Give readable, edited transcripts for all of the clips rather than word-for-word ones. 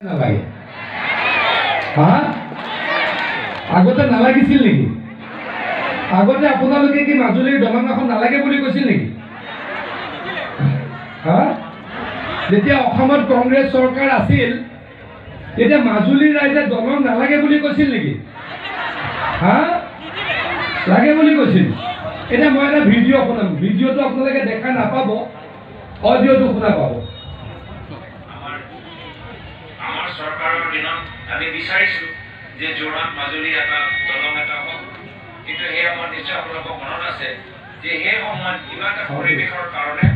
নালাগে হা আগতে নালাগিছিল নেকি আগতে আপোনালোকে কি মাজুলীৰ দলং এখন নালাগে বুলি কৈছিল নেকি হা যেতিয়া অসমত কংগ্ৰেছ চৰকাৰ আছিল তেতিয়া মাজুলীৰ ৰাইজে দলং নালাগে বুলি কৈছিল নেকি হা লাগে বুলি কৈছিল এটা মই এটা ভিডিঅ' শুনাম ভিডিঅ'টো আপোনালোকে দেখা নাপাব অডিঅ'টো শুনা পাব আমাৰ চৰকাৰৰ দিনত আমি বিচাৰিছো যে যোৰহাট মাজুলী এটা দলং এটা হওক কিন্তু সেই সময়ত নিশ্চয় আপোনালোকৰ মনত আছে যে সেই সময়ত কিবা এটা পৰিৱেশৰ কাৰণে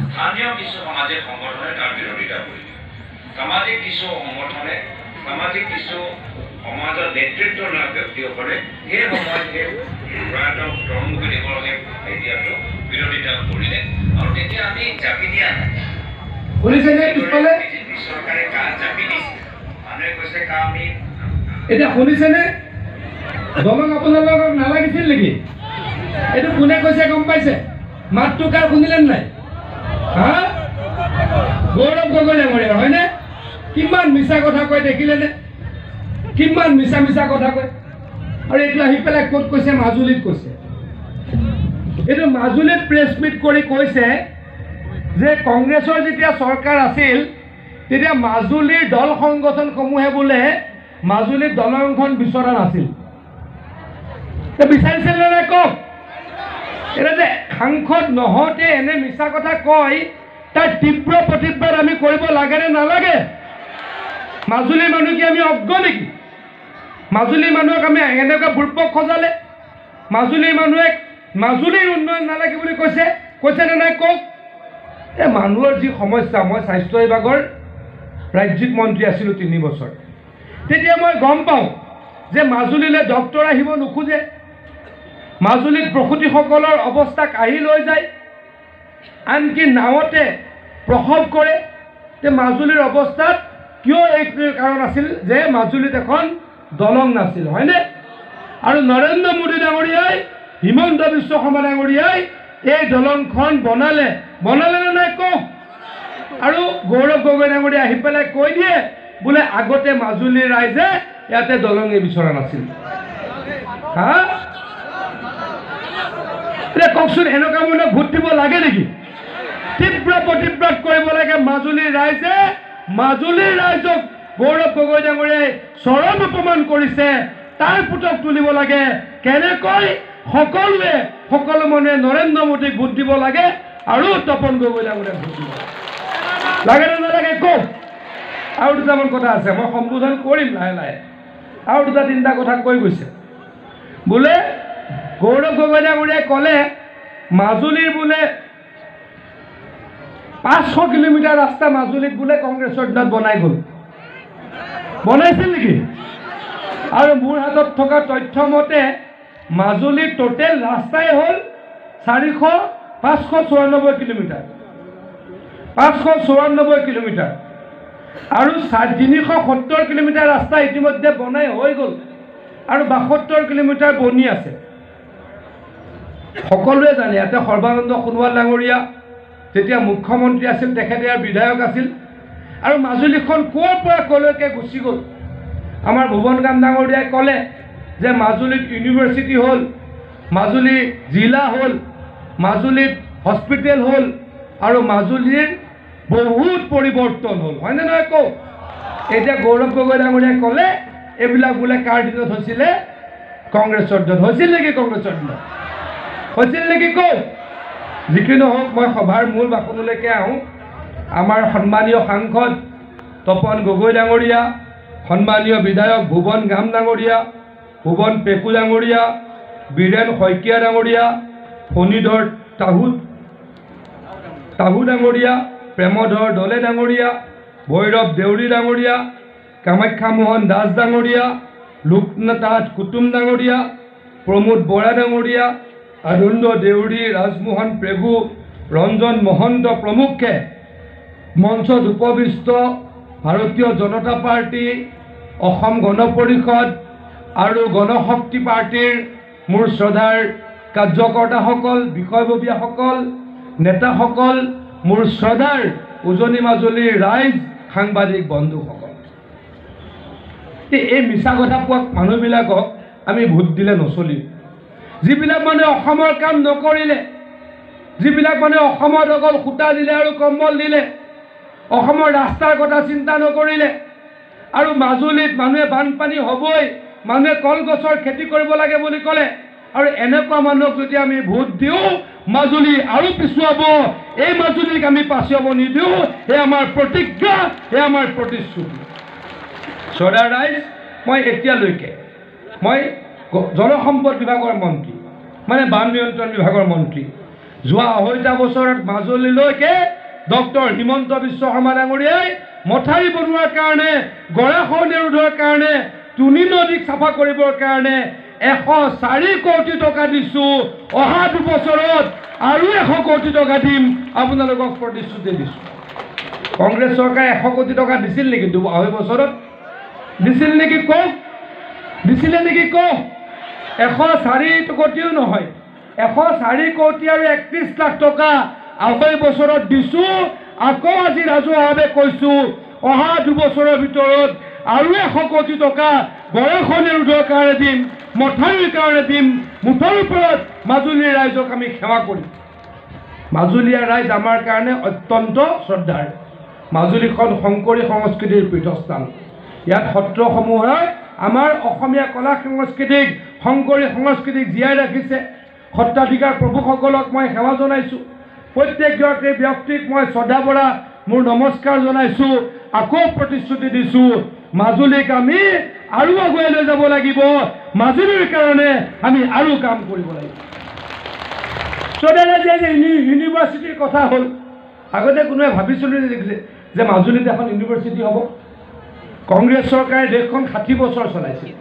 স্থানীয় কিছু সামাজিক সংগঠনে তাৰ বিৰোধিতা কৰিলে সামাজিক কিছু সংগঠনে সামাজিক কিছু সমাজৰ নেতৃত্ব লোৱা ব্যক্তিসকলে সেই সময়ত সেই প্ৰয়াত তৰুণমুখী দেৱৰকে এতিয়াতো বিৰোধিতা কৰিলে আৰু তেতিয়া আমি জাপি দিয়া নাই শুনিছেনে পিছফালে চৰকাৰে জাপি দিছে মানুহে কৈছে আমি এতিয়া শুনিছেনে দলং আপোনালোকক নালাগিছিল নেকি এইটো কোনে কৈছে গম পাইছে মাতটো কাৰ শুনিলেন নাই হা গৌৰৱ গগৈ ডাঙৰীয়া হয়নে কিমান মিছা কথা কয় দেখিলেনে কিমান মিছা মিছা কথা কয় আৰু এইটো আহি পেলাই ক'ত কৈছে মাজুলীত কৈছে এইটো মাজুলীত প্ৰেছ মিট কৰি কৈছে যে কংগ্ৰেছৰ যেতিয়া চৰকাৰ আছিল তেতিয়া মাজুলীৰ দল সংগঠনসমূহে বোলে মাজুলীত দলংখন বিচৰা নাছিল বিচাৰিছিল নে নাই কওক এটা যে সাংসদ নহওঁতে এনে মিছা কথা কয় তাৰ তীব্ৰ প্ৰতিবাদ আমি কৰিব লাগে নে নালাগে মাজুলীৰ মানুহ কি আমি অজ্ঞ নেকি মাজুলীৰ মানুহক আমি এনেকুৱা বুৰ্বক সজালে মাজুলীৰ মানুহে মাজুলীৰ উন্নয়ন নালাগে বুলি কৈছে নে নাই কওক এই মানুহৰ যি সমস্যা মই স্বাস্থ্য বিভাগৰ ৰাজ্যিক মন্ত্ৰী আছিলোঁ 3 বছৰ তেতিয়া মই গম পাওঁ যে মাজুলীলৈ ডক্টৰ আহিব নোখোজে মাজুলীত প্ৰসূতিসকলৰ অৱস্থা কাঢ়ি লৈ যায় আনকি নাৱতে প্ৰসৱ কৰে তে মাজুলীৰ অৱস্থাত কিয় এই কাৰণ আছিল যে মাজুলীত এখন দলং নাছিল হয়নে আৰু নৰেন্দ্ৰ মোদী ডাঙৰীয়াই হিমন্ত বিশ্ব শৰ্মা ডাঙৰীয়াই এই দলংখন বনালে নে নাই কওক আৰু গৌৰৱ গগৈ ডাঙৰীয়া আহি পেলাই কৈ দিয়ে বোলে আগতে মাজুলীৰ ৰাইজে ইয়াতে দলঙে বিচৰা নাছিল হা এতিয়া কওকচোন এনেকুৱা মানুহ ভোট দিব লাগে নেকি তীব্ৰ প্ৰতিবাদ কৰিব লাগে মাজুলীৰ ৰাইজক গৌৰৱ গগৈ ডাঙৰীয়াই চৰম অপমান কৰিছে তাৰ পুতক তুলিব লাগে কেনেকৈ সকলো মানুহে নৰেন্দ্ৰ মোদীক ভোট দিব লাগে আৰু তপন গগৈ ডাঙৰীয়াক ভোট দিব লাগে নে নালাগে কওক আৰু দুটামান কথা আছে মই সম্বোধন কৰিম লাহে লাহে আৰু দুটা তিনিটা কথা কৈ গৈছে বোলে গৌৰৱ গগৈ ডাঙৰীয়াই ক'লে মাজুলীৰ বোলে 500 কিলোমিটাৰ ৰাস্তা মাজুলীত বোলে কংগ্ৰেছৰ দিনত বনাইছিল নেকি আৰু মোৰ হাতত থকা তথ্য মতে মাজুলীৰ টোটেল ৰাস্তাই হ'ল 594 কিলোমিটাৰ 594 কিলোমিটাৰ আৰু 370 কিলোমিটাৰ ৰাস্তা ইতিমধ্যে বনাই হৈ গ'ল আৰু 72 কিলোমিটাৰ বনি আছে সকলোৱে জানে ইয়াতে সৰ্বানন্দ সোণোৱাল ডাঙৰীয়া যেতিয়া মুখ্যমন্ত্ৰী আছিল তেখেতে ইয়াৰ বিধায়ক আছিল আৰু মাজুলীখন ক'ৰ পৰা ক'লৈকে গুচি গ'ল আমাৰ ভুৱন গাম ডাঙৰীয়াই ক'লে যে মাজুলীত ইউনিভাৰ্চিটি হ'ল মাজুলী জিলা হ'ল মাজুলীত হস্পিটেল হ'ল আৰু মাজুলীৰ বহুত পৰিৱৰ্তন হ'ল হয়নে নহয় কওক এতিয়া গৌৰৱ গগৈ ডাঙৰীয়াই ক'লে এইবিলাক বোলে কাৰ দিনত হৈছিলে কংগ্ৰেছৰ দিনত হৈছিল নেকি কংগ্ৰেছৰ দিনত হৈছিল নেকি কওক যিকি নহওক মই সভাৰ মূল বাকনলৈকে আহোঁ আমাৰ সন্মানীয় সাংসদ তপন গগৈ ডাঙৰীয়া সন্মানীয় বিধায়ক ভুৱন গাম ডাঙৰীয়া ভুৱন পেকু ডাঙৰীয়া বীৰেন শইকীয়া ডাঙৰীয়া ফণীধৰ তাহু ডাঙৰীয়া প্ৰেমধৰ দলে ডাঙৰীয়া ভৈৰৱ দেউৰী ডাঙৰীয়া কামাখ্যা মোহন দাস ডাঙৰীয়া লোকনাথ কুটুম ডাঙৰীয়া প্ৰমোদ বৰা ডাঙৰীয়া আনন্দ দেউৰী ৰাজমোহন প্ৰভু ৰঞ্জন মহন্ত প্ৰমুখ্যে মঞ্চত উপবিষ্ট ভাৰতীয় জনতা পাৰ্টি অসম গণ পৰিষদ আৰু গণশক্তি পাৰ্টিৰ মোৰ শ্ৰদ্ধাৰ কাৰ্যকৰ্তাসকল বিষয়ববীয়াসকল নেতাসকল মোৰ শ্ৰদ্ধাৰ উজনি মাজুলীৰ ৰাইজ সাংবাদিক বন্ধুসকল এই মিছা কথা কোৱা মানুহবিলাকক আমি ভোট দিলে নচলিম। যিবিলাক মানুহে অসমৰ কাম নকৰিলে, যিবিলাক মানুহে অসমত অকল সূতা দিলে আৰু কম্বল দিলে, অসমৰ ৰাস্তাৰ কথা চিন্তা নকৰিলে, আৰু মাজুলীত মানুহে বানপানী হ'বই, মানুহে কলগছৰ খেতি কৰিব লাগে বুলি ক'লে, আৰু এনেকুৱা মানুহক যদি আমি ভোট দিওঁ মাজুলী আৰু পিছুৱাব। এই মাজুলীক আমি পাছুৱাব নিদিওঁ। এই আমাৰ প্ৰতিজ্ঞা, এই আমাৰ প্ৰতিশ্ৰুতি। চৰ্দাৰ ৰাইজ, মই এতিয়ালৈকে মই জলসম্পদ বিভাগৰ মন্ত্ৰী, মানে বান নিয়ন্ত্ৰণ বিভাগৰ মন্ত্ৰী। যোৱা 2.5 বছৰত মাজুলীলৈকে ডক্টৰ হিমন্ত বিশ্ব শৰ্মা ডাঙৰীয়াই মথাউৰি বনোৱাৰ কাৰণে, গৰাখহনীয়া ৰোধৰ কাৰণে, তুনি নদীক চাফা কৰিবৰ কাৰণে 104 কোটি টকা দিছোঁ। অহা 2 বছৰত আৰু 100 কোটি টকা দিম, আপোনালোকক প্ৰতিশ্ৰুতি দিছোঁ। কংগ্ৰেছ চৰকাৰে 100 কোটি টকা দিছিল নেকি 2.5 বছৰত? দিছিল নেকি কওক? দিছিলে নেকি কওক? 104 কোটিও নহয়, 104 কোটি আৰু 31 লাখ টকা 2.5 বছৰত দিছোঁ। আকৌ আজি ৰাজহুৱাভাৱে কৈছোঁ, অহা 2 বছৰৰ ভিতৰত আৰু 100 কোটি টকা গৰাখহনীয়া ৰোধৰ কাৰণে দিম, মথাউৰিৰ কাৰণে দিম। মুঠৰ ওপৰত মাজুলীৰ ৰাইজক আমি সেৱা কৰিম। মাজুলীয়া ৰাইজ আমাৰ কাৰণে অত্যন্ত শ্ৰদ্ধাৰ। মাজুলীখন শংকৰী সংস্কৃতিৰ পীঠস্থান। ইয়াত সত্ৰসমূহে আমাৰ অসমীয়া কলা সংস্কৃতিক, শংকৰী সংস্কৃতিক জীয়াই ৰাখিছে। সত্ৰাধিকাৰ প্ৰভুসকলক মই সেৱা জনাইছোঁ। প্ৰত্যেকগৰাকী ব্যক্তিক মই শ্ৰদ্ধা ভৰা মোৰ নমস্কাৰ জনাইছোঁ। আকৌ প্ৰতিশ্ৰুতি দিছোঁ, মাজুলীক আমি আৰু আগুৱাই লৈ যাব লাগিব। মাজুলীৰ কাৰণে আমি আৰু কাম কৰিব লাগিব। চৰ্দাৰ যে ইউনিভাৰ্চিটিৰ কথা হ'ল, আগতে কোনোৱে ভাবিছিলোঁ যে মাজুলীত এখন ইউনিভাৰ্চিটি হ'ব? কংগ্ৰেছ চৰকাৰে দেশখন 60 বছৰ চলাইছিল।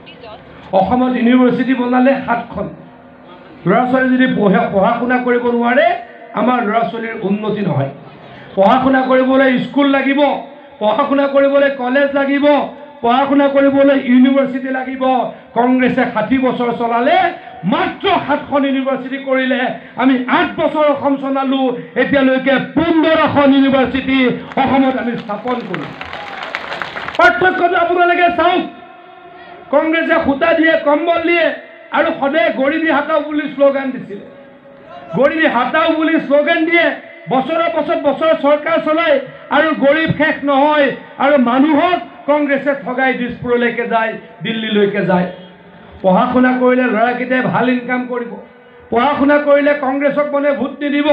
অসমত ইউনিভাৰ্চিটি বনালে 7খন। ল'ৰা ছোৱালী যদি পঢ়া শুনা কৰিব নোৱাৰে, আমাৰ ল'ৰা ছোৱালীৰ উন্নতি নহয়। পঢ়া শুনা কৰিবলৈ স্কুল লাগিব, পঢ়া শুনা কৰিবলৈ কলেজ লাগিব, পঢ়া শুনা কৰিবলৈ ইউনিভাৰ্চিটি লাগিব। কংগ্ৰেছে 60 বছৰ চলালে, মাত্ৰ 7খন ইউনিভাৰ্চিটি কৰিলে। আমি 8 বছৰ অসম চলালোঁ, এতিয়ালৈকে 15খন ইউনিভাৰ্চিটি অসমত আমি স্থাপন কৰিলোঁ। পাৰ্থক্যটো আপোনালোকে চাওক। কংগ্ৰেছে সূতা দিয়ে, কম্বল দিয়ে, আৰু সদায় গৰিবী হাটাও বুলি শ্লোগান দিছিলে। গৰিবী হাটাও বুলি শ্লোগান দিয়ে, বছৰৰ পাছত বছৰ চৰকাৰ চলায়, আৰু গৰীব শেষ নহয়, আৰু মানুহক কংগ্ৰেছে ঠগাই দিছপুৰলৈকে যায়, দিল্লীলৈকে যায়। পঢ়া শুনা কৰিলে ল'ৰাকেইটাই ভাল ইনকাম কৰিব, পঢ়া শুনা কৰিলে কংগ্ৰেছক মানে ভোট নিদিব।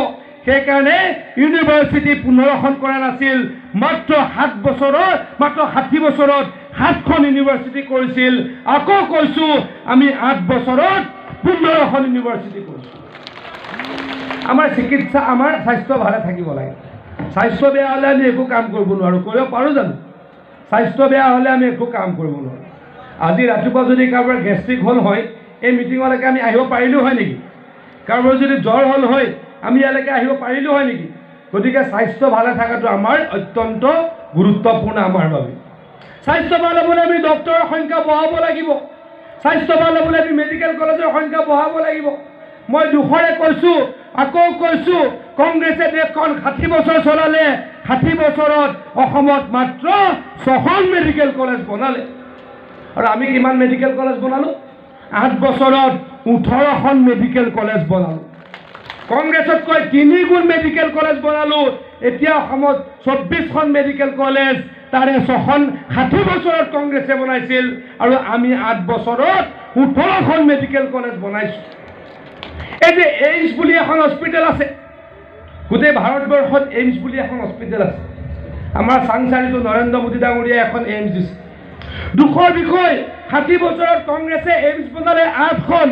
সেইকাৰণে ইউনিভাৰ্চিটি 15খন কৰা নাছিল, মাত্ৰ 7 বছৰত, মাত্ৰ 60 বছৰত 7খন ইউনিভাৰ্চিটি কৰিছিল। আকৌ কৈছোঁ, আমি 8 বছৰত 15খন ইউনিভাৰ্চিটি কৰিছোঁ। আমাৰ চিকিৎসা, আমাৰ স্বাস্থ্য ভালে থাকিব লাগে। স্বাস্থ্য বেয়া হ'লে আমি একো কাম কৰিব নোৱাৰোঁ। কৰিব পাৰোঁ জানো? স্বাস্থ্য বেয়া হ'লে আমি একো কাম কৰিব নোৱাৰোঁ। আজি ৰাতিপুৱা যদি কাৰোবাৰ গেষ্ট্ৰিক হ'ল হয়, এই মিটিঙলৈকে আমি আহিব পাৰিলোঁ হয় নেকি? কাৰোবাৰ যদি জ্বৰ হ'ল হয়, আমি ইয়ালৈকে আহিব পাৰিলোঁ হয় নেকি? গতিকে স্বাস্থ্য ভালে থকাটো আমাৰ অত্যন্ত গুৰুত্বপূৰ্ণ আমাৰ বাবে। স্বাস্থ্য ভাল হ'বলৈ আমি ডক্টৰৰ সংখ্যা বঢ়াব লাগিব। স্বাস্থ্য ভাল হ'বলৈ আমি মেডিকেল কলেজৰ সংখ্যা বঢ়াব লাগিব। মই দুখৰে কৈছোঁ, আকৌ কৈছোঁ, কংগ্ৰেছে দেশখন 60 বছৰ চলালে, 60 বছৰত অসমত মাত্ৰ 6খন মেডিকেল কলেজ বনালে। আৰু আমি কিমান মেডিকেল কলেজ বনালোঁ? 8 বছৰত 18খন মেডিকেল কলেজ বনালোঁ। কংগ্ৰেছতকৈ 3 গুণ মেডিকেল কলেজ বনালোঁ। এতিয়া অসমত 24খন মেডিকেল কলেজ, তাৰে 6খন 60 বছৰত কংগ্ৰেছে বনাইছিল, আৰু আমি 8 বছৰত 18খন মেডিকেল কলেজ বনাইছোঁ। এই যে এইমছ বুলি এখন হস্পিটেল আছে, গোটেই ভাৰতবৰ্ষত এইমছ বুলি এখন হস্পিটেল আছে। আমাৰ চাংচাৰিটো নৰেন্দ্ৰ মোদী ডাঙৰীয়াই এখন এইমছ দিছে। দুখৰ বিষয়, 60 বছৰত কংগ্ৰেছে এইমছ বনালে 8খন,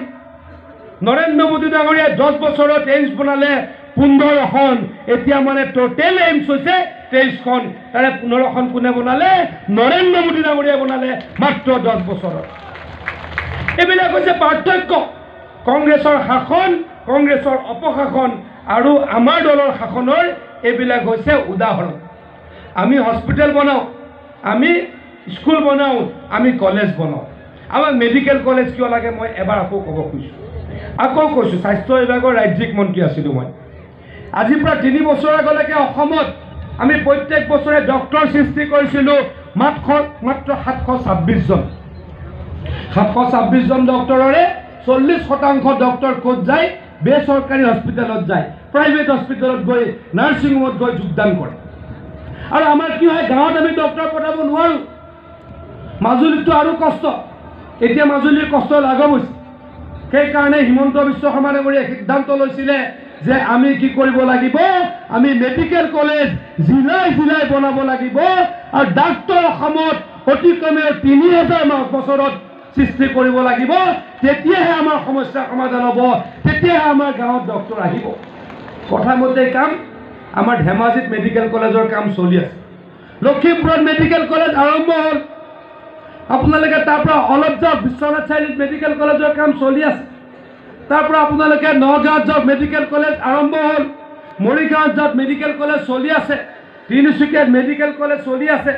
নৰেন্দ্ৰ মোদী ডাঙৰীয়াই 10 বছৰত এইমছ বনালে 15খন। এতিয়া মানে টোটেল এইমছ হৈছে 23খন, তাৰে 15খন কোনে বনালে? নৰেন্দ্ৰ মোদী ডাঙৰীয়াই বনালে মাত্ৰ 10 বছৰত। এইবিলাক হৈছে পাৰ্থক্য। কংগ্ৰেছৰ শাসন, কংগ্ৰেছৰ অপশাসন, আৰু আমাৰ দলৰ শাসনৰ এইবিলাক হৈছে উদাহৰণ। আমি হস্পিটেল বনাওঁ, আমি স্কুল বনাওঁ, আমি কলেজ বনাওঁ। আমাক মেডিকেল কলেজ কিয় লাগে মই এবাৰ আকৌ ক'ব খুজিছোঁ। আকৌ কৈছোঁ, স্বাস্থ্য বিভাগৰ ৰাজ্যিক মন্ত্ৰী আছিলোঁ মই। আজিৰ পৰা 3 বছৰ আগলৈকে অসমত আমি প্ৰত্যেক বছৰে ডক্টৰ সৃষ্টি কৰিছিলোঁ মাত্ৰ 726জন। 726জন ডক্টৰৰে 40% ডক্টৰ ক'ত যায়? বেচৰকাৰী হস্পিটেলত যায়, প্ৰাইভেট হস্পিটেলত গৈ নাৰ্ছিং হোমত গৈ যোগদান কৰে। আৰু আমাৰ কি হয়, গাঁৱত আমি ডক্টৰ পঠাব নোৱাৰোঁ। মাজুলীততো আৰু কষ্ট, এতিয়া মাজুলীৰ কষ্ট লাঘৱ হৈছে। সেইকাৰণে হিমন্ত বিশ্ব শৰ্মা ডাঙৰীয়াই সিদ্ধান্ত লৈছিলে যে আমি কি কৰিব লাগিব, আমি মেডিকেল কলেজ জিলাই জিলাই বনাব লাগিব আৰু ডাক্তৰ অসমত অতিকমেও 3000 বছৰত সৃষ্টি কৰিব লাগিব। তেতিয়াহে আমাৰ সমস্যা সমাধান হ'ব, তেতিয়াহে আমাৰ গাঁৱত ডক্টৰ আহিব। কথামতে কাম আমাৰ ধেমাজিত মেডিকেল কলেজৰ কাম চলি আছে, লখিমপুৰত মেডিকেল কলেজ আৰম্ভ হ'ল, আপোনালোকে তাৰ পৰা অলপ যাওক, বিশ্বনাথ চাৰিআলিত মেডিকেল কলেজৰ কাম চলি আছে। তাৰ পৰা আপোনালোকে নগাঁৱত যাওক, মেডিকেল কলেজ আৰম্ভ হ'ল, মৰিগাঁৱত যাওক, মেডিকেল কলেজ চলি আছে, তিনিচুকীয়াত মেডিকেল কলেজ চলি আছে,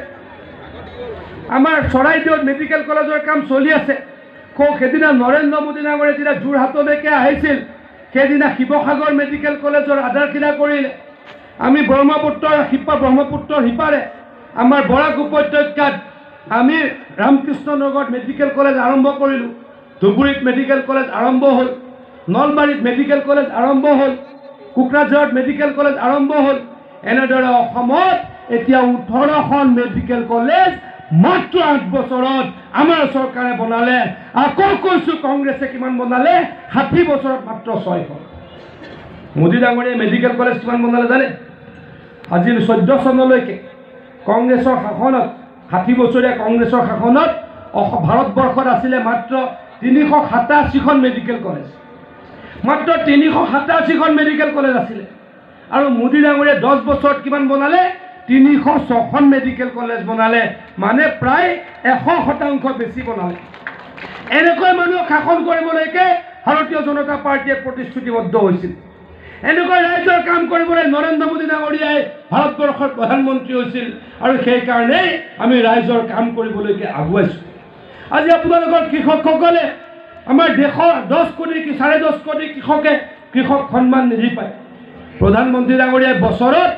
আমাৰ চৰাইদেউত মেডিকেল কলেজৰ কাম চলি আছে। সেইদিনা নৰেন্দ্ৰ মোদী ডাঙৰীয়াই যেতিয়া যোৰহাটলৈকে আহিছিল, সেইদিনা শিৱসাগৰ মেডিকেল কলেজৰ আধাৰশিলা কৰিলে। আমি ব্ৰহ্মপুত্ৰৰ সিপাৰে আমাৰ বৰাক উপত্যকাত আমি ৰামকৃষ্ণ নগৰত মেডিকেল কলেজ আৰম্ভ কৰিলোঁ, ধুবুৰীত মেডিকেল কলেজ আৰম্ভ হ'ল, নলবাৰীত মেডিকেল কলেজ আৰম্ভ হ'ল, কোকৰাঝাৰত মেডিকেল কলেজ আৰম্ভ হ'ল। এনেদৰে অসমত এতিয়া 18খন মেডিকেল কলেজ মাত্ৰ 8 বছৰত আমাৰ চৰকাৰে বনালে। আকৌ কৈছোঁ, কংগ্ৰেছে কিমান বনালে? 60 বছৰত মাত্ৰ 6খন। মোদী ডাঙৰীয়াই মেডিকেল কলেজ কিমান বনালে জানে? আজি 14 চনলৈকে কংগ্ৰেছৰ শাসনত, 60 বছৰীয়া কংগ্ৰেছৰ শাসনত ভাৰতবৰ্ষত আছিলে মাত্ৰ 387খন মেডিকেল কলেজ, মাত্ৰ 387খন মেডিকেল কলেজ আছিলে। আৰু মোদী ডাঙৰীয়াই 10 বছৰত কিমান বনালে? 306খন মেডিকেল কলেজ বনালে, মানে প্ৰায় 100% বেছি বনালে। এনেকৈ মানুহক শাসন কৰিবলৈকে ভাৰতীয় জনতা পাৰ্টীয়ে প্ৰতিশ্ৰুতিবদ্ধ হৈছিল। এনেকৈ ৰাইজৰ কাম কৰিবলৈ নৰেন্দ্ৰ মোদী ডাঙৰীয়াই ভাৰতবৰ্ষৰ প্ৰধানমন্ত্ৰী হৈছিল, আৰু সেইকাৰণেই আমি ৰাইজৰ কাম কৰিবলৈকে আগুৱাইছোঁ। আজি আপোনালোকৰ কৃষকসকলে, আমাৰ দেশৰ 10 কোটি 10.5 কোটি কৃষক সন্মান নিধি পায়। প্ৰধানমন্ত্ৰী ডাঙৰীয়াই বছৰত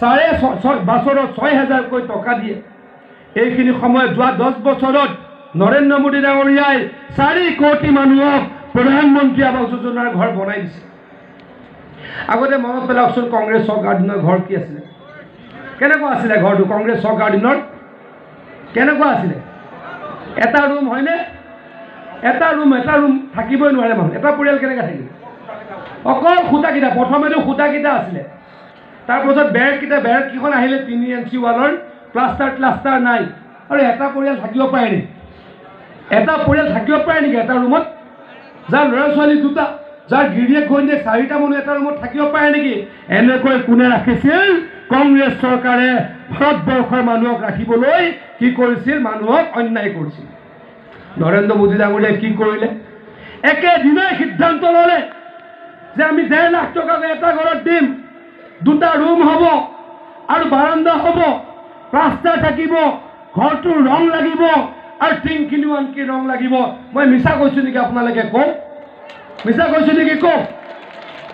6,000কৈ টকা দিয়ে। এইখিনি সময়ত যোৱা 10 বছৰত নৰেন্দ্ৰ মোদী ডাঙৰীয়াই 4 কোটি মানুহক প্ৰধানমন্ত্ৰী আৱাস যোজনাৰ ঘৰ বনাই দিছে। আগতে মনত পেলাওকচোন, কংগ্ৰেছ চৰকাৰ দিনৰ ঘৰ কি আছিলে? কেনেকুৱা আছিলে ঘৰটো? কংগ্ৰেছ চৰকাৰ দিনত কেনেকুৱা আছিলে? এটা ৰুম হয়নে? এটা ৰুম থাকিবই নোৱাৰে মানুহ। এটা পৰিয়াল কেনেকৈ থাকিব? অকল খুঁটাকেইটা, প্ৰথমেতো খুঁটাকেইটা আছিলে, তাৰপাছত বেৰকেইখন আহিলে 3 ইঞ্চি ৱালৰ, প্লাষ্টাৰ নাই। আৰু এটা পৰিয়াল থাকিব পাৰে নেকি? এটা পৰিয়াল থাকিব পাৰে নেকি এটা ৰুমত? যাৰ ল'ৰা ছোৱালী 2টা, যাৰ গিৰিয়েক ঘৈণীয়েক 4টা মানুহ এটা ৰুমত থাকিব পাৰে নেকি? এনেকৈ কোনে ৰাখিছিল? কংগ্ৰেছ চৰকাৰে ভাৰতবৰ্ষৰ মানুহক ৰাখিবলৈ কি কৰিছিল? মানুহক অন্যায় কৰিছিল। নৰেন্দ্ৰ মোদী ডাঙৰীয়াই কি কৰিলে? একেদিনাই সিদ্ধান্ত ল'লে যে আমি 1.5 লাখ টকাকৈ এটা ঘৰত দিম, 2টা ৰুম হ'ব আৰু বাৰান্দা হ'ব, প্লাষ্টাৰ থাকিব, ঘৰটোৰ ৰং লাগিব আৰু টিংখিনিও আনকি ৰং লাগিব। মই মিছা কৈছোঁ নেকি? আপোনালোকে কওক, মিছা কৈছোঁ নেকি? কওক।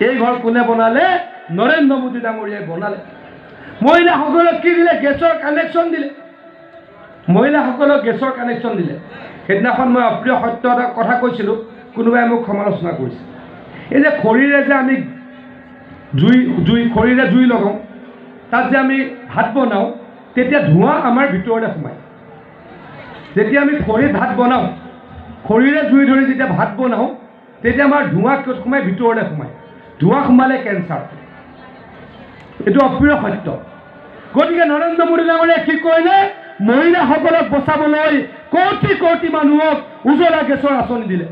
এই ঘৰ কোনে বনালে? নৰেন্দ্ৰ মোদী ডাঙৰীয়াই বনালে। মহিলাসকলক কি দিলে? গেছৰ কানেকশ্যন দিলে। মহিলাসকলক গেছৰ কানেকশ্যন দিলে। সেইদিনাখন মই অপ্ৰিয় সত্য এটা কথা কৈছিলোঁ, কোনোবাই মোক সমালোচনা কৰিছে। এই যে খৰিৰে যে আমি খৰিৰে জুই লগাওঁ, তাত যে আমি ভাত বনাওঁ, তেতিয়া ধোঁৱা আমাৰ ভিতৰলৈ সোমায়। যেতিয়া আমি খৰিত ভাত বনাওঁ, খৰিৰে জুই ধৰি যেতিয়া ভাত বনাওঁ, তেতিয়া আমাৰ ধোঁৱা ক'ত সোমায়? ভিতৰলৈ সোমায়। ধোঁৱা সোমালে কেঞ্চাৰ। এইটো অপ্ৰিয় সত্য। গতিকে নৰেন্দ্ৰ মোদী ডাঙৰীয়াই কি কৰিলে? মহিলাসকলক বচাবলৈ কোটি কোটি মানুহক উজলা গেছৰ আঁচনি দিলে।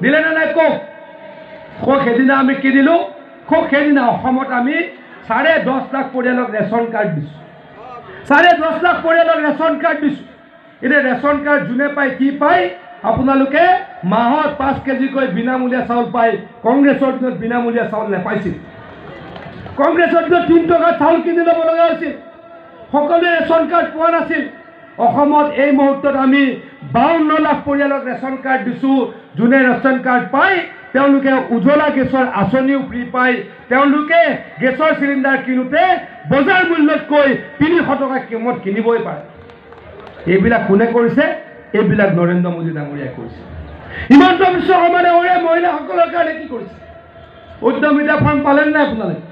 দিলেনে নাই কওক? সেইদিনা আমি কি দিলোঁ? সেইদিনা অসমত আমি 10.5 লাখ পৰিয়ালক ৰেচন কাৰ্ড দিছোঁ। 10.5 লাখ পৰিয়ালক ৰেচন কাৰ্ড দিছোঁ। এতিয়া ৰেচন কাৰ্ড যোনে পায়, কি পায়? আপোনালোকে মাহত 5 কেজিকৈ বিনামূলীয়া চাউল পায়। কংগ্ৰেছৰ দিনত বিনামূলীয়া চাউল নাপাইছিল। কংগ্ৰেছৰ দিনত 3 টকাত চাউল কিনি ল'ব লগা হৈছিল। সকলোৱে ৰেচন কাৰ্ড পোৱা নাছিল। অসমত এই মুহূৰ্তত আমি 52 লাখ পৰিয়ালক ৰেচন কাৰ্ড দিছোঁ। যোনে ৰেচন কাৰ্ড পায় তেওঁলোকে উজলা গেছৰ আঁচনিও ফ্ৰী পায়। তেওঁলোকে গেছৰ চিলিণ্ডাৰ কিনোতে বজাৰ মূল্যতকৈ 300 টকা কমত কিনিবই পাৰে। এইবিলাক কোনে কৰিছে? এইবিলাক নৰেন্দ্ৰ মোদী ডাঙৰীয়াই কৰিছে। হিমন্ত বিশ্ব শৰ্মা ডাঙৰীয়াই মহিলাসকলৰ কাৰণে কি কৰিছে? উদ্যমিতা ফৰ্ম পালেনে নাই আপোনালোকে?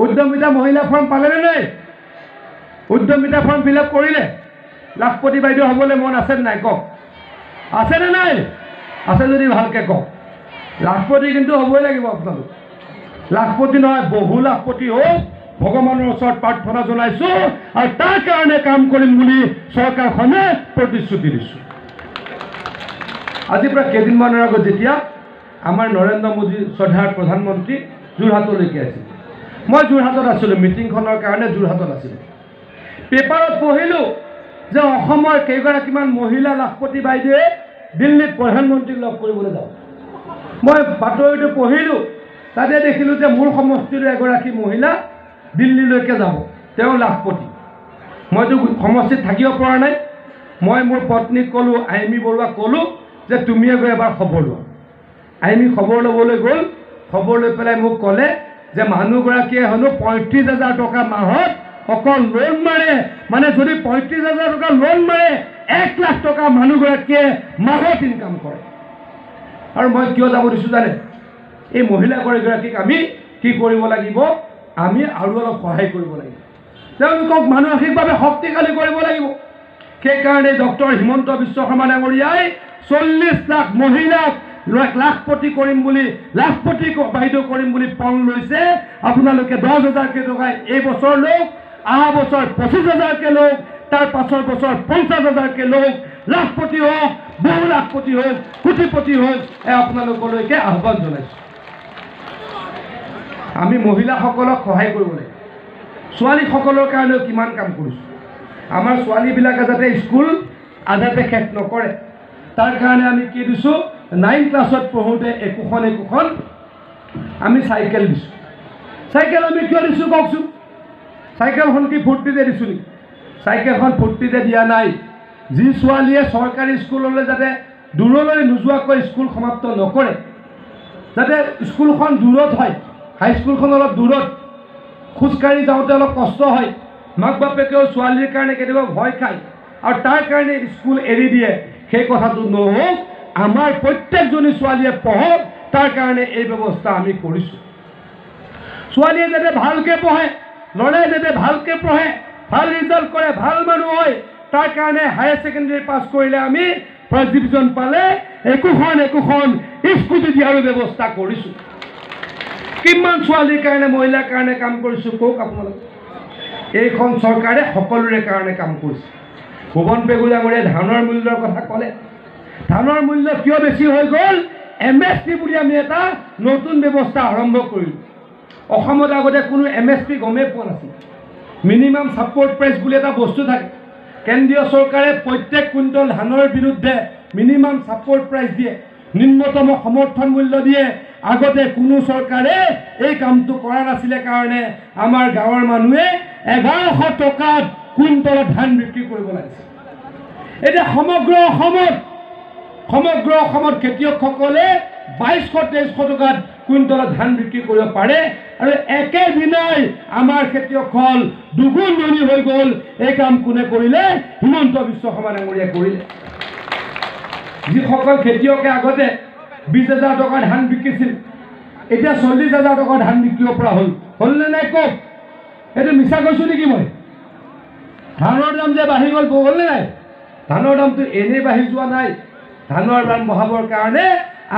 উদ্যমিতা মহিলা ফৰ্ম পালেনে নাই? উদ্যমিতা ফৰ্ম ফিল আপ কৰিলে? লাখপতি বাইদেউ হ'বলৈ মন আছেনে নাই কওক? আছেনে নাই? আছে যদি ভালকৈ কওক। লাখপতি কিন্তু হ'বই লাগিব আপোনালোক। লাখপতি নহয়, বহু লাখপতি হওক, ভগৱানৰ ওচৰত প্ৰাৰ্থনা জনাইছোঁ আৰু তাৰ কাৰণে কাম কৰিম বুলি চৰকাৰখনে প্ৰতিশ্ৰুতি দিছোঁ। আজিৰ পৰা কেইদিনমানৰ আগত যেতিয়া আমাৰ নৰেন্দ্ৰ মোদী শ্ৰদ্ধাৰ প্ৰধানমন্ত্ৰী যোৰহাটলৈকে আছিল, মই যোৰহাটত আছিলোঁ, মিটিংখনৰ কাৰণে যোৰহাটত আছিলোঁ। পেপাৰত পঢ়িলোঁ যে অসমৰ কেইগৰাকীমান মহিলা লাখপতি বাইদেৱে দিল্লীত প্ৰধানমন্ত্ৰীক লগ কৰিবলৈ যাব। মই বাতৰিটো পঢ়িলোঁ, তাতে দেখিলোঁ যে মোৰ সমষ্টিৰ এগৰাকী মহিলা দিল্লীলৈকে যাব, তেওঁ লাখপতি। মইতো সমষ্টিত থাকিব পৰা নাই। মই মোৰ পত্নীক ক'লোঁ, আইমী বৰুৱাক ক'লোঁ যে তুমিয়ে গৈ এবাৰ খবৰ লোৱা। আইমী খবৰ ল'বলৈ গ'ল, খবৰ লৈ পেলাই মোক ক'লে যে মানুহগৰাকীয়ে হেনো 35,000 টকা মাহত অকল লোন মাৰে, মানে যদি 35,000 টকা লোন মাৰে 1 লাখ টকা মানুহগৰাকীয়ে মাহত ইনকাম কৰে। আৰু মই কিয় যাব দিছোঁ জানে? এই মহিলাগৰাকীক আমি কি কৰিব লাগিব? আমি আৰু অলপ সহায় কৰিব লাগিব, তেওঁলোকক মানসিকভাৱে শক্তিশালী কৰিব লাগিব। সেইকাৰণে ডক্টৰ হিমন্ত বিশ্ব শৰ্মা ডাঙৰীয়াই 40 লাখ মহিলাক লাখপতি কৰিম বুলি, লাখপতি বাইদেউ কৰিম বুলি পণ লৈছে। আপোনালোকে 10,000কৈ টকাই এই বছৰ লওক, অহা বছৰ 25,000কৈ লওক, তাৰ পাছৰ বছৰ 50,000কৈ লওক। লাখপতি হওক, বহু লাখপতি হওক, কোটিপতি হওক, আপোনালোকলৈকে আহ্বান জনাইছোঁ। আমি মহিলাসকলক সহায় কৰিব লাগিব। ছোৱালীসকলৰ কাৰণেও কিমান কাম কৰিছোঁ। আমাৰ ছোৱালীবিলাকে যাতে স্কুল আধাতে শেষ নকৰে, তাৰ কাৰণে আমি কি দিছোঁ? 9 ক্লাছত পঢ়োঁতে একোখন আমি চাইকেল দিছোঁ। চাইকেল আমি কিয় দিছোঁ কওকচোন? চাইকেলখন কি ফূৰ্তিতে দিছোঁ নেকি? চাইকেলখন ফূৰ্তিতে দিয়া নাই। যি ছোৱালীয়ে চৰকাৰী স্কুললৈ যাতে দূৰলৈ নোযোৱাকৈ স্কুল সমাপ্ত নকৰে, যাতে স্কুলখন দূৰত হয়, হাইস্কুলখন অলপ দূৰত, খোজকাঢ়ি যাওঁতে অলপ কষ্ট হয়, মাক বাপেকেও ছোৱালীৰ কাৰণে কেতিয়াবা ভয় খায় আৰু তাৰ কাৰণে স্কুল এৰি দিয়ে, সেই কথাটো নহওক। আমাৰ প্ৰত্যেকজনী ছোৱালীয়ে পঢ়ক, তাৰ কাৰণে এই ব্যৱস্থা আমি কৰিছোঁ। ছোৱালীয়ে যাতে ভালকৈ পঢ়ে, ল'ৰাই যাতে ভালকৈ পঢ়ে, ভাল ৰিজাল্ট কৰে, ভাল মানুহ হয়, তাৰ কাৰণে হায়াৰ ছেকেণ্ডেৰী পাছ কৰিলে আমি ফাৰ্ষ্ট ডিভিজন পালে একোখন স্কুটি দিয়াৰো ব্যৱস্থা কৰিছোঁ। কিমান ছোৱালীৰ কাৰণে, মহিলাৰ কাৰণে কাম কৰিছোঁ কওক আপোনালোকে। এইখন চৰকাৰে সকলোৰে কাৰণে কাম কৰিছে। ভুৱন পেগু ডাঙৰীয়াই ধানৰ মূল্যৰ কথা ক'লে। ধানৰ মূল্য কিয় বেছি হৈ গ'ল? MSP বুলি আমি এটা নতুন ব্যৱস্থা আৰম্ভ কৰিলোঁ। অসমত আগতে কোনো MSP গমেই পোৱা নাছিল। মিনিমাম ছাপৰ্ট প্ৰাইচ বুলি এটা বস্তু থাকে। কেন্দ্ৰীয় চৰকাৰে প্ৰত্যেক কুইণ্টল ধানৰ বিৰুদ্ধে মিনিমাম ছাপৰ্ট প্ৰাইচ দিয়ে, নিম্নতম সমৰ্থন মূল্য দিয়ে। আগতে কোনো চৰকাৰে এই কামটো কৰা নাছিলে কাৰণে আমাৰ গাঁৱৰ মানুহে 1100 টকাত কুইণ্টলত ধান বিক্ৰী কৰিব লাগিছে। এতিয়া সমগ্ৰ অসমত খেতিয়কসকলে 2200-2300 টকাত কুইণ্টলত ধান বিক্ৰী কৰিব পাৰে আৰু একেদিনাই আমাৰ খেতিয়কসকল দুগুণ ধনী হৈ গ'ল। এই কাম কোনে কৰিলে? হিমন্ত বিশ্ব শৰ্মা ডাঙৰীয়াই কৰিলে। যিসকল খেতিয়কে আগতে 20,000 টকাৰ ধান বিকিছিল, এতিয়া 40,000 টকাৰ ধান বিকিব পৰা হ'লনে নাই কওক? এইটো মিছা কৈছোঁ নেকি মই? ধানৰ দাম যে বাঢ়ি গ'ল, হ'লনে নাই? ধানৰ দামটো এনেই বাঢ়ি যোৱা নাই। ধানৰ দাম বঢ়াবৰ কাৰণে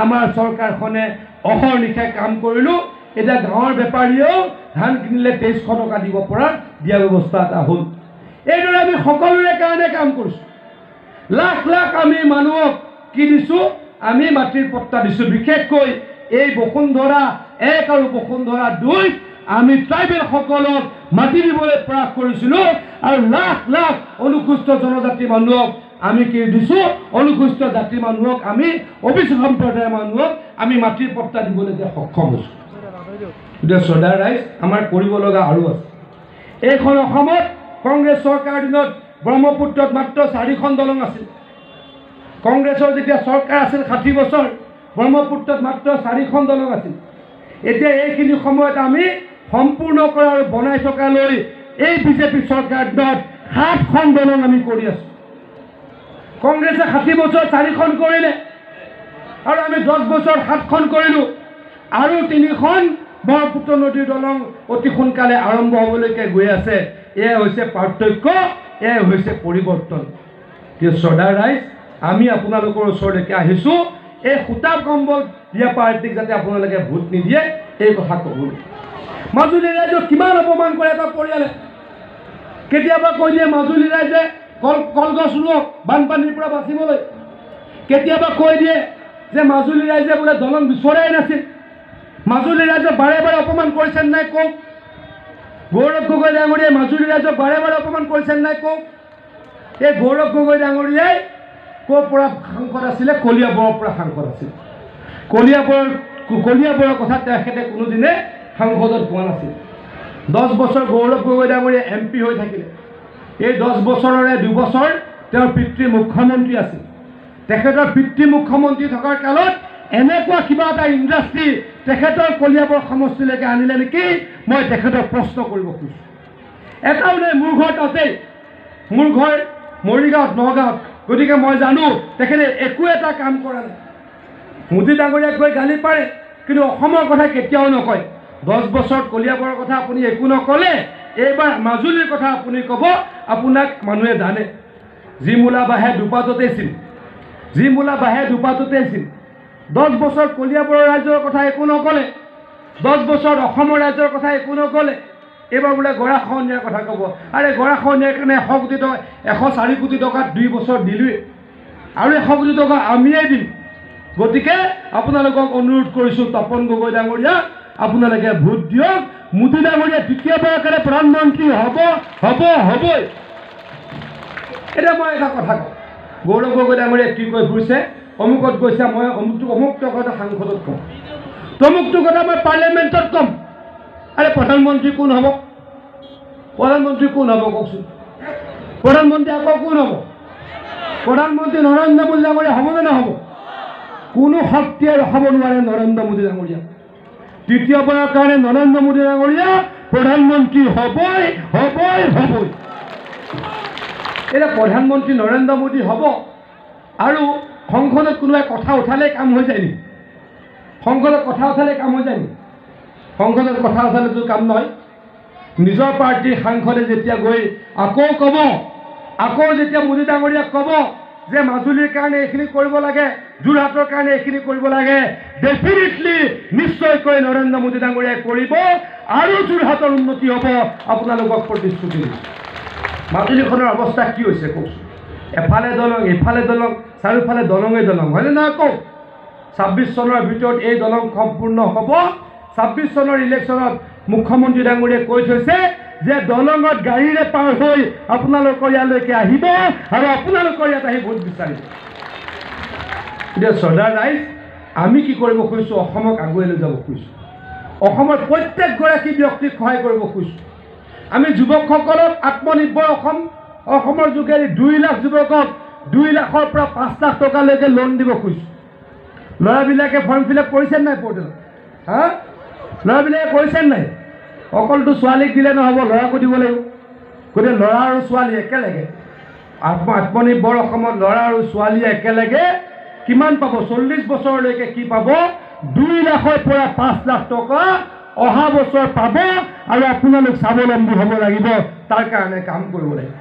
আমাৰ চৰকাৰখনে অহৰ্নিশে কাম কৰিলোঁ। এতিয়া গাঁৱৰ বেপাৰীয়েও ধান কিনিলে 2300 টকা দিব পৰা দিয়া ব্যৱস্থা এটা হ'ল। এইদৰে আমি সকলোৰে কাৰণে কাম কৰিছোঁ। লাখ লাখ আমি মানুহক কি দিছোঁ? আমি মাটিৰ পট্টা দিছোঁ। বিশেষকৈ এই বসুন্ধৰা 1 আৰু বসুন্ধৰা 2 আমি ট্ৰাইবেলসকলক মাটি দিবলৈ প্ৰয়াস কৰিছিলোঁ আৰু লাখ লাখ অনুসূচিত জনজাতি মানুহক আমি কি দিছোঁ? অনুসূচিত জাতি মানুহক, আমি OBC সম্প্ৰদায়ৰ মানুহক আমি মাটিৰ পট্টা দিবলৈ সক্ষম হৈছোঁ। এতিয়া শ্ৰদ্ধাৰ ৰাইজ, আমাৰ কৰিব লগা আৰু আছে। এইখন অসমত কংগ্ৰেছ চৰকাৰৰ দিনত ব্ৰহ্মপুত্ৰত মাত্ৰ 4খন দলং আছিল। কংগ্ৰেছৰ যেতিয়া চৰকাৰ আছিল 60 বছৰ, ব্ৰহ্মপুত্ৰত মাত্ৰ 4খন দলং আছিল। এতিয়া এইখিনি সময়ত আমি সম্পূৰ্ণ কৰা আৰু বনাই থকালৈ এই বিজেপি চৰকাৰ দিনত 7খন দলং আমি কৰি আছোঁ। কংগ্ৰেছে 60 বছৰ 4খন কৰিলে আৰু আমি 10 বছৰ 7খন কৰিলোঁ আৰু 3খন ব্ৰহ্মপুত্ৰ নদীৰ দলং অতি সোনকালে আৰম্ভ হ'বলৈকে গৈ আছে। এয়া হৈছে পাৰ্থক্য, এয়া হৈছে পৰিৱৰ্তন। শ্ৰদ্ধাৰ ৰাইজ, আমি আপোনালোকৰ ওচৰলৈকে আহিছোঁ এই সূতা কম্বল দিয়া পাৰ্টিক যাতে আপোনালোকে ভোট নিদিয়ে এই কথা ক'বলৈ। মাজুলী ৰাইজক কিমান অপমান কৰে এটা পৰিয়ালে। কেতিয়াবা কৈ দিয়ে মাজুলী ৰাইজে কলগছ ৰুৱক বানপানীৰ পৰা বাচিবলৈ। কেতিয়াবা কৈ দিয়ে যে মাজুলী ৰাইজে বোলে দলং বিচৰাই নাছিল। মাজুলী ৰাইজক বাৰে বাৰে অপমান কৰিছে নাই কওক। গৌৰৱ গগৈ ডাঙৰীয়াই মাজুলী ৰাইজক বাৰে বাৰে অপমান কৰিছে নাই কওক। এই গৌৰৱ গগৈ ডাঙৰীয়াই ক'ৰ পৰা সাংসদ আছিলে? কলিয়াবৰৰ পৰা সাংসদ আছিল। কলিয়াবৰৰ কথা তেখেতে কোনোদিনে সাংসদত পোৱা নাছিল। 10 বছৰ গৌৰৱ গগৈ ডাঙৰীয়া MP হৈ থাকিলে। এই 10 বছৰৰে 2 বছৰ তেওঁৰ পিতৃ মুখ্যমন্ত্ৰী আছিল। তেখেতৰ পিতৃ মুখ্যমন্ত্ৰী থকাৰ কালত এনেকুৱা কিবা এটা ইণ্ডাষ্ট্ৰী তেখেতৰ কলিয়াবৰ সমষ্টিলৈকে আনিলে নেকি? মই তেখেতক প্ৰশ্ন কৰিব খুজিছোঁ। এটাও নাই। মোৰ ঘৰ তাতেই, মোৰ ঘৰ মৰিগাঁৱত, নগাঁৱত। গতিকে মই জানো তেখেতে একো এটা কাম কৰা নাই। মোদী ডাঙৰীয়াক গৈ গালি পাৰে, কিন্তু অসমৰ কথা কেতিয়াও নকয়। 10 বছৰত কলিয়াবৰৰ কথা আপুনি একো নক'লে, এইবাৰ মাজুলীৰ কথা আপুনি ক'ব। আপোনাক মানুহে জানে। যি মূলা বাঢ়ে দুপাততেই চিন, যি মূলা বাঢ়ে দুপাততেই চিন। 10 বছৰত কলিয়াবৰৰ ৰাইজৰ কথা একো নক'লে, 10 বছৰত অসমৰ ৰাইজৰ কথা একো নক'লে। এইবাৰ বোলে গৰাখহনীয়াৰ কথা ক'ব। আৰে গৰাখহনীয়াৰ কাৰণে 100 কোটি টকা, 104 কোটি টকাত 2 বছৰ দিলোঁৱেই, আৰু 100 কোটি টকা আমিয়ে দিম। গতিকে আপোনালোকক অনুৰোধ কৰিছোঁ, তপন গগৈ ডাঙৰীয়া আপোনালোকে ভোট দিয়ক। মোদী ডাঙৰীয়া তৃতীয়বাৰৰ কাৰণে প্ৰধানমন্ত্ৰী হ'বই। এতিয়া মই এটা কথা কওঁ, গৌৰৱ গগৈ ডাঙৰীয়াই কি কৈ ফুৰিছে, অমুকত গৈছে, মই অমুকটো কথা সাংসদত ক'ম, তমুকটো কথা মই পাৰ্লিয়ামেণ্টত ক'ম। আৰে প্ৰধানমন্ত্ৰী কোন হ'ব? প্ৰধানমন্ত্ৰী কোন হ'ব কওকচোন? প্ৰধানমন্ত্ৰী আকৌ কোন হ'ব? প্ৰধানমন্ত্ৰী নৰেন্দ্ৰ মোদী ডাঙৰীয়া হ'বনে নহ'ব? কোনো শক্তিয়ে ৰখাব নোৱাৰে নৰেন্দ্ৰ মোদী ডাঙৰীয়া। তৃতীয়বাৰৰ কাৰণে নৰেন্দ্ৰ মোদী ডাঙৰীয়া প্ৰধানমন্ত্ৰী হ'বই। এতিয়া প্ৰধানমন্ত্ৰী নৰেন্দ্ৰ মোদী হ'ব আৰু সংসদত কোনোবাই কথা উঠালেই কাম হৈ যায় নেকি? সংসদত কথা উঠালেই কাম হৈ যায় নেকি? সংসদত কথা উঠালেতো কাম নহয়। নিজৰ পাৰ্টীৰ সাংসদে যেতিয়া গৈ আকৌ যেতিয়া মোদী ডাঙৰীয়াক ক'ব যে মাজুলীৰ কাৰণে এইখিনি কৰিব লাগে, যোৰহাটৰ কাৰণে এইখিনি কৰিব লাগে, ডেফিনেটলি নিশ্চয়কৈ নৰেন্দ্ৰ মোদী ডাঙৰীয়াই কৰিব আৰু যোৰহাটৰ উন্নতি হ'ব। আপোনালোকক প্ৰতিশ্ৰুতি দিছোঁ। মাজুলীখনৰ অৱস্থা কি হৈছে কওকচোন? এফালে দলং, এফালে দলং, চাৰিওফালে দলঙেই দলং, হয়নে নহয় কওক? 26 চনৰ ভিতৰত এই দলং সম্পূৰ্ণ হ'ব। 26 চনৰ ইলেকশ্যনত মুখ্যমন্ত্ৰী ডাঙৰীয়াই কৈ থৈছে যে দলঙত গাড়ীৰে পাৰ হৈ আপোনালোকৰ ইয়ালৈকে আহিব আৰু আপোনালোকৰ ইয়াত আহি ভোট বিচাৰিব। এতিয়া শ্ৰদ্ধাৰ ৰাইজ, আমি কি কৰিব খুজিছোঁ? অসমক আগুৱাই লৈ যাব খুজিছোঁ। অসমৰ প্ৰত্যেকগৰাকী ব্যক্তিক সহায় কৰিব খুজিছোঁ। আমি যুৱকসকলক আত্মনিৰ্ভৰ অসমৰ যোগেদি 2 লাখ যুৱকক 2 লাখৰ পৰা 5 লাখ টকালৈকে লোন দিব খুজিছোঁ। ল'ৰাবিলাকে ফৰ্ম ফিল আপ কৰিছে নাই পৰ্টেলত? ল'ৰাবিলাকে কৰিছে নাই? অকলটো ছোৱালীক দিলে নহ'ব, ল'ৰাকো দিব লাগিব। গতিকে ল'ৰা আৰু ছোৱালী একেলগে আত্মনিৰ্ভৰ অসমত ল'ৰা আৰু ছোৱালী একেলগে কিমান পাব? 40 বছৰলৈকে কি পাব? 2 লাখৰ পৰা 5 লাখ টকা অহা বছৰ পাব। আৰু আপোনালোক স্বাৱলম্বী হ'ব লাগিব, তাৰ কাৰণে কাম কৰিব লাগিব।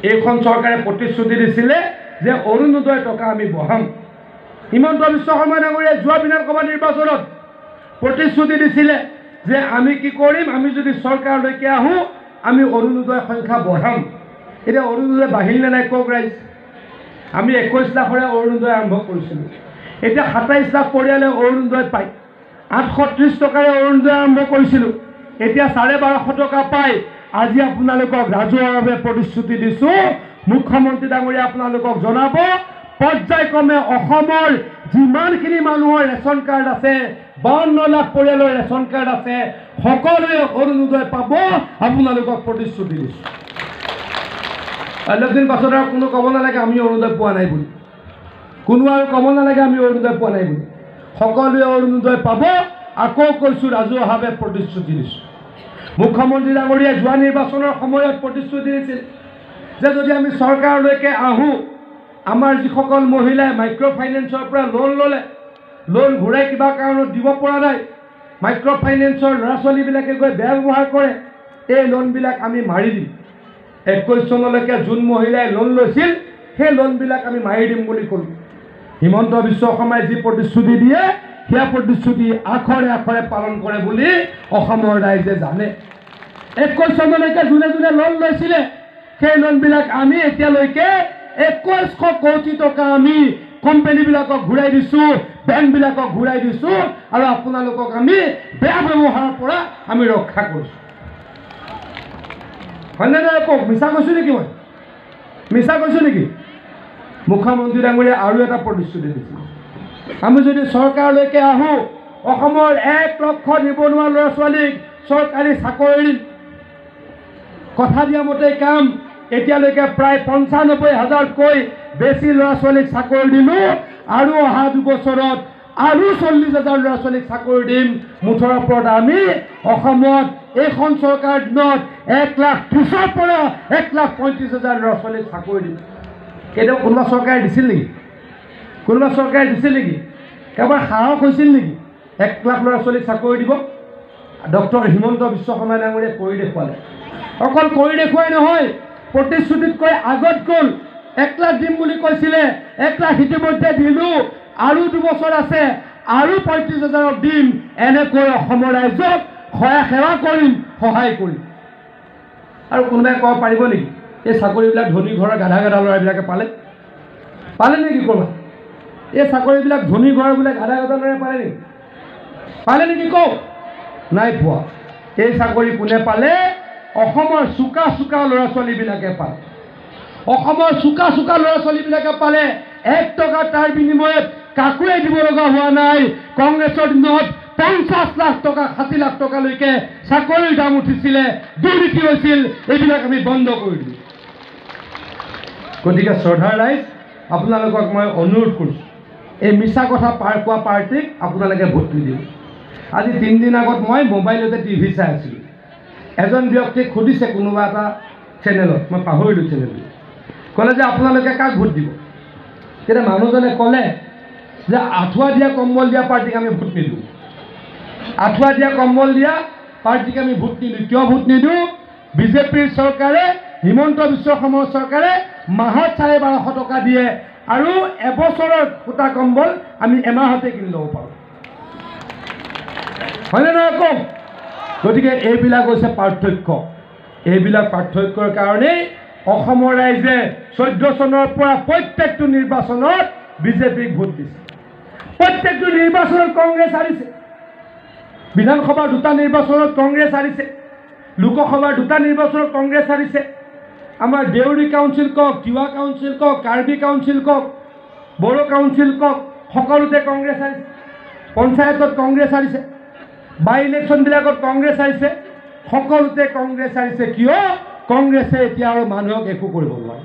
এইখন চৰকাৰে প্ৰতিশ্ৰুতি দিছিলে যে অৰুণোদয় টকা আমি বঢ়াম। হিমন্ত বিশ্ব শৰ্মা ডাঙৰীয়াই যোৱা বিধানসভা নিৰ্বাচনত প্ৰতিশ্ৰুতি দিছিলে যে আমি কি কৰিম, আমি যদি চৰকাৰলৈকে আহোঁ আমি অৰুণোদয় সংখ্যা বঢ়াম। এতিয়া অৰুণোদয় বাঢ়িল নে নাই কওক ৰাইজ? আমি 21 লাখৰে অৰুণোদয় আৰম্ভ কৰিছিলোঁ। এতিয়া 27 লাখ পৰিয়ালে অৰুণোদয় পায়। 830 টকাৰে অৰুণোদয় আৰম্ভ কৰিছিলোঁ, এতিয়া 1250 টকা পায়। আজি আপোনালোকক ৰাজহুৱাভাৱে প্ৰতিশ্ৰুতি দিছোঁ, মুখ্যমন্ত্ৰী ডাঙৰীয়া আপোনালোকক জনাব, পৰ্যায়ক্ৰমে অসমৰ যিমানখিনি মানুহৰ ৰেচন কাৰ্ড আছে, 52 লাখ পৰিয়ালৰ ৰেচন কাৰ্ড আছে, সকলোৱে অৰুণোদয় পাব। আপোনালোকক প্ৰতিশ্ৰুতি দিছোঁ। অলপ দিন পাছত আৰু কোনো ক'ব নালাগে আমি অৰুণোদয় পোৱা নাই বুলি, কোনো আৰু ক'ব নালাগে আমি অৰুণোদয় পোৱা নাই বুলি। সকলোৱে অৰুণোদয় পাব। আকৌ কৈছোঁ, ৰাজহুৱাভাৱে প্ৰতিশ্ৰুতি দিছোঁ। মুখ্যমন্ত্ৰী ডাঙৰীয়াই যোৱা নিৰ্বাচনৰ সময়ত প্ৰতিশ্ৰুতি দিছিল যে যদি আমি চৰকাৰলৈকে আহোঁ আমাৰ যিসকল মহিলাই মাইক্ৰ' ফাইনেন্সৰ পৰা লোন ল'লে, লোন ঘূৰাই কিবা কাৰণত দিব পৰা নাই, মাইক্ৰ' ফাইনেন্সৰ ল'ৰা ছোৱালীবিলাকে গৈ বেয়া ব্যৱহাৰ কৰে, এই লোনবিলাক আমি মাৰি দিম। 21 চনলৈকে যোন মহিলাই লোন লৈছিল সেই লোনবিলাক আমি মাৰি দিম বুলি ক'লোঁ। হিমন্ত বিশ্ব শৰ্মাই যি প্ৰতিশ্ৰুতি দিয়ে সেয়া প্ৰতিশ্ৰুতি আখৰে আখৰে পালন কৰে বুলি অসমৰ ৰাইজে জানে। 21 চনলৈকে যোনে যোনে লোন লৈছিলে সেই লোনবিলাক আমি এতিয়ালৈকে 2100 কোটি টকা আমি কোম্পানীবিলাকক ঘূৰাই দিছোঁ, বেংকবিলাকক ঘূৰাই দিছোঁ, আৰু আপোনালোকক আমি বেয়া ব্যৱহাৰৰ পৰা আমি ৰক্ষা কৰিছোঁ। হয়নে নহয় কওক? মিছা কৈছোঁ নেকি? মই মিছা কৈছোঁ নেকি? মুখ্যমন্ত্ৰী ডাঙৰীয়াই আৰু এটা প্ৰতিশ্ৰুতি দিছিল, আমি যদি চৰকাৰলৈকে আহোঁ অসমৰ 1 লক্ষ নিবনুৱা ল'ৰা ছোৱালীক চৰকাৰী চাকৰি দিম। কথা দিয়া মতে কাম এতিয়ালৈকে প্ৰায় 95,000তকৈ বেছি ল'ৰা ছোৱালীক চাকৰি দিলোঁ, আৰু অহা 2 বছৰত আৰু 40,000 ল'ৰা ছোৱালীক চাকৰি দিম। মুঠৰ ওপৰত আমি অসমত এইখন চৰকাৰ দিনত 1,30,000 পৰা 1,35,000 ল'ৰা ছোৱালীক চাকৰি দিম। কেতিয়াবা কোনোবা চৰকাৰে দিছিল নেকি? কোনোবা চৰকাৰে দিছিল নেকি? কাৰোবাৰ সাহস হৈছিল নেকি 1 লাখ ল'ৰা ছোৱালীক চাকৰি দিব? ডক্টৰ হিমন্ত বিশ্ব শৰ্মা ডাঙৰীয়াই কৰি দেখুৱালে। অকল কৰি দেখুৱাই নহয়, প্ৰতিশ্ৰুতিতকৈ আগত গ'ল। 1 লাখ দিম বুলি কৈছিলে, 1 লাখ ইতিমধ্যে দিলোঁ, আৰু 2 বছৰ আছে, আৰু 35,000 দিম। এনেকৈ অসমৰ ৰাইজক সেৱা কৰিম, সহায় কৰিম। আৰু কোনোবাই ক'ব পাৰিব নেকি এই চাকৰিবিলাক ধনী ঘৰৰ গাধা গাধা ল'ৰাবিলাকে পালে নেকি? ক'ৰবাত এই চাকৰিবিলাক ধনী ঘৰৰ বোলে গাধা গাধা ল'ৰাই পালে নেকি কওক? নাই পোৱা। এই চাকৰি কোনে পালে? অসমৰ চোকা চোকা ল'ৰা ছোৱালীবিলাকে পালে। অসমৰ চোকা চোকা ল'ৰা ছোৱালীবিলাকে পালে। 1 টকা তাৰ বিনিময়ত কাকোৱে দিব লগা হোৱা নাই। কংগ্ৰেছৰ দিনত 50 লাখ টকা 60 লাখ টকালৈকে চাকৰিৰ দাম উঠিছিলে, দুৰ্নীতি হৈছিল, এইবিলাক আমি বন্ধ কৰি দিলোঁ। গতিকে শ্ৰদ্ধাৰ ৰাইজ, আপোনালোকক মই অনুৰোধ কৰিছোঁ, এই মিছা কথা পাৰ কোৱা পাৰ্টিক আপোনালোকে ভোট নিদিব। আজি 3 দিন আগত মই মোবাইলতে টিভি চাই আছিলোঁ, এজন ব্যক্তিক সুধিছে কোনোবা এটা চেনেলত, মই পাহৰিলোঁ চেনেলটো, ক'লে যে আপোনালোকে কাক ভোট দিব? তেতিয়া মানুহজনে ক'লে যে আঁঠুৱা দিয়া কম্বল দিয়া পাৰ্টিক আমি ভোট নিদিওঁ। আঁঠুৱা দিয়া কম্বল দিয়া পাৰ্টিক আমি ভোট নিদিওঁ। কিয় ভোট নিদিওঁ? বিজেপিৰ চৰকাৰে, হিমন্ত বিশ্ব শৰ্মাৰ চৰকাৰে মাহত 1250 টকা দিয়ে, আৰু এবছৰৰ সূতা কম্বল আমি এমাহতে কিনি ল'ব পাৰোঁ। হয়নে নহয় কওক? গতিকে এইবিলাক হৈছে পাৰ্থক্য। এইবিলাক পাৰ্থক্যৰ কাৰণেই অসমৰ ৰাইজে 14 চনৰ পৰা প্ৰত্যেকটো নিৰ্বাচনত বিজেপিক ভোট দিছে। প্ৰত্যেকটো নিৰ্বাচনত কংগ্ৰেছ হাৰিছে। বিধানসভাৰ 2টা নিৰ্বাচনত কংগ্ৰেছ হাৰিছে, লোকসভাৰ 2টা নিৰ্বাচনত কংগ্ৰেছ হাৰিছে। আমাৰ দেউৰী কাউন্সিল কওক, তিৱা কাউন্সিল কওক, কাৰ্বি কাউন্সিল কওক, বড়ো কাউন্সিল কওক, সকলোতে কংগ্ৰেছ হাৰিছে। পঞ্চায়তত কংগ্ৰেছ হাৰিছে, বাই ইলেকশ্যনবিলাকত কংগ্ৰেছ হাৰিছে, সকলোতে কংগ্ৰেছ হাৰিছে। কিয়? কংগ্ৰেছে এতিয়া আৰু মানুহক একো কৰিব নোৱাৰে।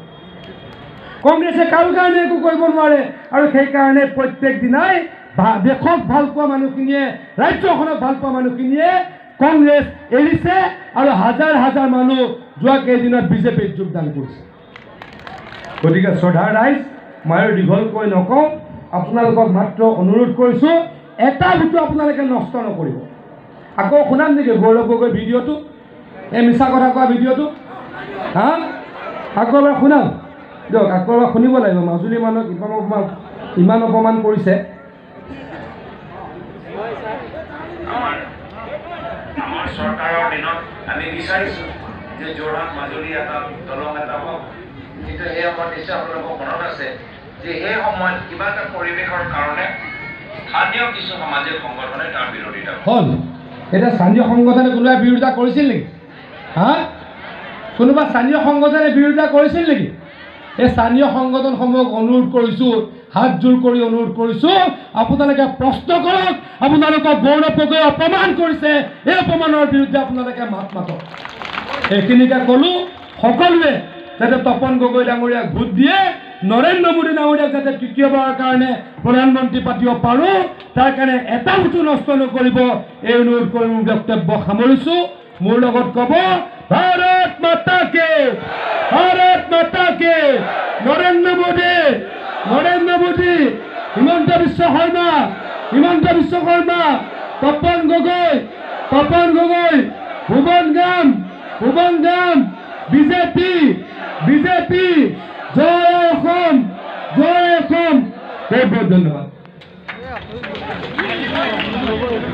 কংগ্ৰেছে কাৰো কাৰণে একো কৰিব নোৱাৰে, আৰু সেইকাৰণে প্ৰত্যেক দিনাই দেশক ভাল পোৱা মানুহখিনিয়ে, ৰাজ্যখনক ভাল পোৱা মানুহখিনিয়ে কংগ্ৰেছ এৰিছে, আৰু হাজাৰ হাজাৰ মানুহ যোৱা কেইদিনত বিজেপিত যোগদান কৰিছে। গতিকে শ্ৰদ্ধাৰ ৰাইজ, মই আৰু দীঘলকৈ নকওঁ, আপোনালোকক মাত্ৰ অনুৰোধ কৰিছোঁ, এটা ভোটো আপোনালোকে নষ্ট নকৰিব। আকৌ শুনাম নেকি গৌৰৱ গগৈ ভিডিঅ'টো, এই মিছা কথা কোৱা ভিডিঅ'টো? আকৌ এবাৰ শুনাম দিয়ক, আকৌ এবাৰ শুনিব লাগিব। মাজুলী মানুহক ইমান অপমান কৰিছে। আমাৰ চৰকাৰৰ দিনত আমি বিচাৰিছোঁ যে যোৰহাট মাজুলী এটা দলং এটা হওক, কিন্তু সেই সময়ত নিশ্চয় আপোনালোকৰ মনত আছে যে সেই সময়ত কিবা এটা পৰিৱেশৰ কাৰণে স্থানীয় কিছু সামাজিক সংগঠনে তাৰ বিৰোধিতা হ'ল। এতিয়া স্থানীয় সংগঠনে কোনোবাই বিৰোধিতা কৰিছিল নেকি? কোনোবা স্থানীয় সংগঠনে বিৰোধিতা কৰিছিল নেকি? এই স্থানীয় সংগঠনসমূহক অনুৰোধ কৰিছোঁ, হাত জোৰ কৰি অনুৰোধ কৰিছোঁ, আপোনালোকে প্ৰশ্ন কৰক। আপোনালোকক গৌৰৱ গগৈয়ে অপমান কৰিছে, এই অপমানৰ বিৰুদ্ধে আপোনালোকে মাত মাতক। এইখিনিকে ক'লোঁ, সকলোৱে যাতে তপন গগৈ ডাঙৰীয়াক ভোট দিয়ে, নৰেন্দ্ৰ মোদী ডাঙৰীয়াক যাতে তৃতীয়বাৰৰ কাৰণে প্ৰধানমন্ত্ৰী পাতিব পাৰোঁ, তাৰ কাৰণে এটা ভোটো নষ্ট নকৰিব, এই অনুৰোধ কৰি মোৰ বক্তব্য সামৰিছোঁ। মোৰ লগত ক'ব, ভাৰত মাতা কে, ভাৰত মাতা কে, নৰেন্দ্ৰ মোদী। নৰেন্দ্ৰ মোদী, হিমন্ত বিশ্ব শৰ্মা, তপন গগৈ, ভুৱন গাম, বিজেপি, জয় অসম, বহুত বহুত ধন্যবাদ।